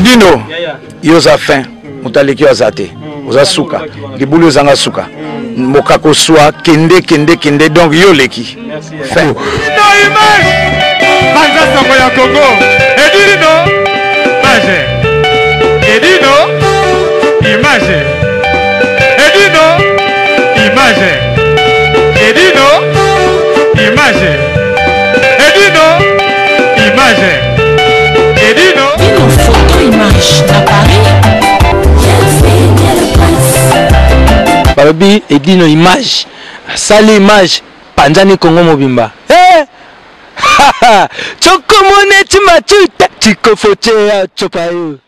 Edino, yoza fin, mutaleki azate, oza suka, libulu zanga suka. Mokako soa kende donc yo leki. Fin. Banza Songo ya Congo. Edino, image. Edino, image. Edino, image. Edino, image. Edino, image. Edino, photo image à Paris. Balobi Edino image. Sale image. Panzani Congo mobimba. Chokomone timatuta chikofoche ya chopayo.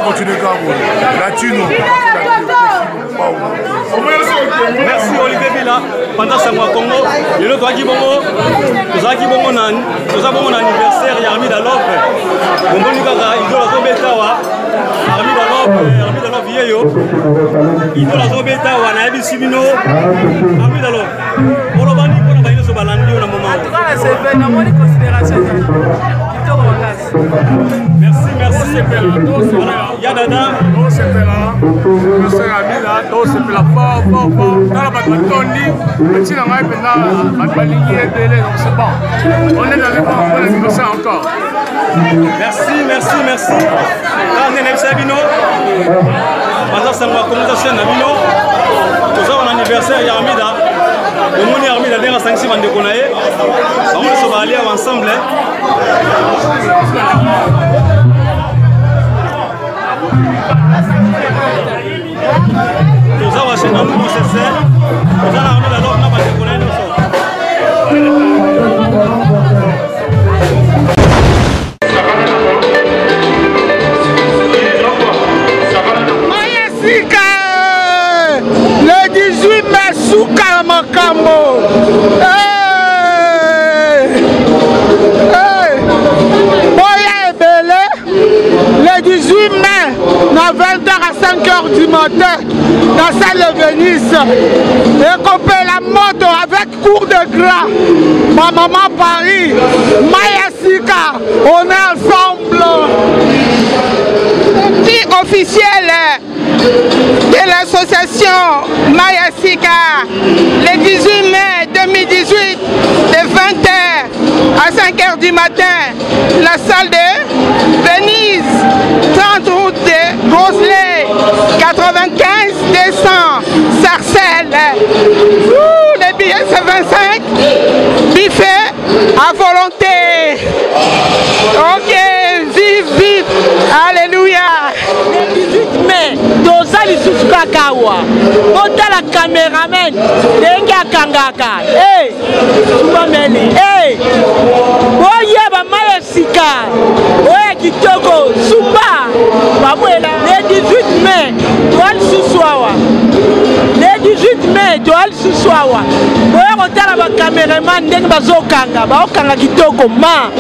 Continuez comme la thune. Merci Olivier Villa. Pendant ce mois Congo, le lot qui bongo, nous avons bon anniversaire Armi Dalop. On va nous faire idole à Zobetawa. Armi Dalop vieillot. Idole à Zobetawa na Ebisibino. Armi Dalop. On va nous pour la sur balandi au moment. En tout cas, c'est fait dans mon considération. Merci. Yadada. C'est là. C'est Amina. C'est la fort. Dans la bataille, on dit, petit dans la ligne télé, donc c'est bon. On est dans les bons, on est comme ça encore. Merci. Là, on est dans Sabino. Pendant ce mois, comme ça, c'est Nabino. Nous avons un anniversaire, Yarmida. Le monde Yarmida, il y a 5-6 ans de Konaé. On va aller ensemble. Nous avons acheté un nouveau CCL. Nous avons armé la norme, nous avons décollé nos choses. Mayasika, le 18 mai, Souka Makambo. Le 18 mai, à 20h à 5h du matin, dans la salle de Venise, et qu'on paie la moto avec cours de gras. Ma maman Paris, Mayasika, on est ensemble. Petit officiel de l'association Mayasika, le 18 mai 2018, de 20h à 5h du matin, la salle de Venise, 30 route de Roselay, 95 200, Sarcelles. Les billets c'est 25, buffet à volonté. Ok, vive, alléluia. Le 18 mai, Dosa Lisusu Kakawa, Kota la caméraman, Denga Kangaka, hey, Soubameli, hey, Oye Mayasika, Oye Kitoko, Souba, Babouela, le 18 mai, Toal Souswawa, le 18 mai, Toal Souswawa, Oye Kota la caméraman, Denga Bazokanga, Baokanga Kitoko, Ma.